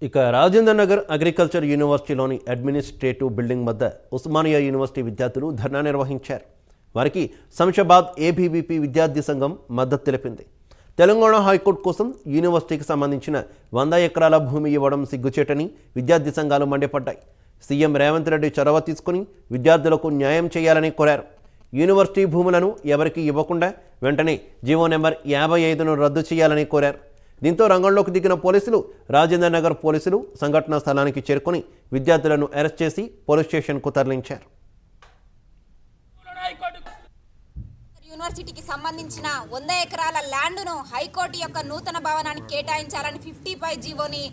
ఇక రాజేంద్ర నగర్ అగ్రికల్చర్ యూనివర్సిటీలోని administrative building వద్ద ఉస్మానియా యూనివర్సిటీ విద్యార్థులు ధర్నా నిర్వహించారు. వారికి శంషాబాద్ ఏబీవీపీ విద్యార్థి సంఘం మద్దతు తెలిపింది. తెలంగాణ హైకోర్టు కోసం యూనివర్సిటీకి సంబంధించిన 100 ఎకరాల భూమి ఇవ్వడం సిగ్గుచేటని విద్యార్థి సంఘాలు మండిపడ్డాయి. సీఎం రేవంత్ రెడ్డి చొరవ తీసుకుని విద్యార్థులకు న్యాయం చేయాలని కోరారు. యూనివర్సిటీ భూములను ఎవరికి ఇవ్వకుండా వెంటనే జీవో నెంబర్ 55ను రద్దు చేయాలని కోరారు. దీంతో రంగంలోకి దిగిన పోలీసులు రాజేంద్ర నగర్ పోలీసులు సంఘటనా స్థలానికి చేరుకుని విద్యార్థులను అరెస్ట్ చేసి పోలీస్ స్టేషన్కు తరలించారు. యూనివర్సిటీకి సంబంధించిన 100 ఎకరాల ల్యాండ్ను హైకోర్టు యొక్క నూతన భవనానికి కేటాయించాలని 55 జీవోని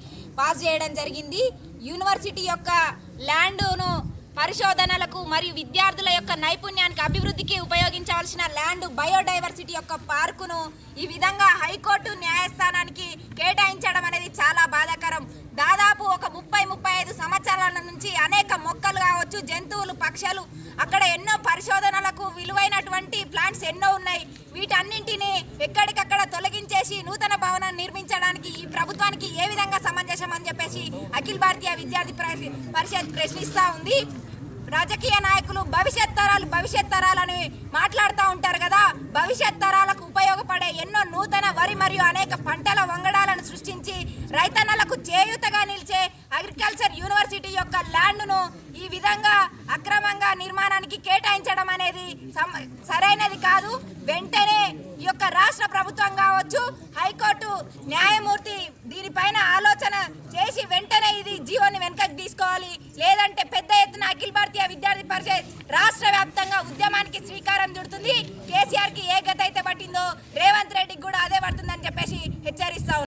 పాస్ చేయడం జరిగింది. యూనివర్సిటీ యొక్క ల్యాండ్ను పరిశోధనలకు మరియు విద్యార్థుల యొక్క నైపుణ్యానికి అభివృద్ధికి ఉపయోగించాల్సిన ల్యాండ్ బయోడైవర్సిటీ యొక్క పార్కును ఈ విధంగా హైకోర్టు న్యాయస్థానానికి కేటాయించడం అనేది చాలా బాధాకరం. దాదాపు ఒక 30-35 సంవత్సరాల నుంచి అనేక మొక్కలు కావచ్చు, జంతువులు, పక్షులు, అక్కడ ఎన్నో పరిశోధనలకు విలువైనటువంటి ప్లాంట్స్ ఎన్నో ఉన్నాయి. వీటన్నింటినీ ఎక్కడికక్కడ తొలగించేసి నూతన భవనాన్ని నిర్మించడానికి ఈ ప్రభుత్వానికి ఏ విధంగా సమంజసం అని చెప్పేసి అఖిల భారతీయ విద్యార్థి పరిషత్ ప్రశ్నిస్తూ ఉంది. రాజకీయ నాయకులు భవిష్యత్ తరాలని మాట్లాడుతూ ఉంటారు కదా. భవిష్యత్ తరాలకు ఉపయోగపడే ఎన్నో నూతన వరి మరియు అనేక పంటల వంగడాలను సృష్టించి రైతన్నలకు చేయూతగా నిలిచే అగ్రికల్చర్ యూనివర్సిటీ యొక్క ల్యాండ్ను ఈ విధంగా అక్రమంగా నిర్మాణానికి కేటాయించడం అనేది సరైనది కాదు. వెంటనే ఈ యొక్క రాష్ట్ర ప్రభుత్వం కావచ్చు, హైకోర్టు న్యాయమూర్తి దీనిపైన ఆలోచన చేసి వెంటనే ఇది జీవోని వెనకకి తీసుకోవాలి. లేదంటే పెద్ద ఎత్తున అఖిల భారతీయ విద్యార్థి పరిషత్ రాష్ట్ర వ్యాప్తంగా ఉద్యమానికి శ్రీకారం చుడుతుంది. కేసీఆర్కి ఏ గత అయితే పట్టిందో రేవంత్ రెడ్డికి కూడా అదే పడుతుందని చెప్పేసి హెచ్చరిస్తా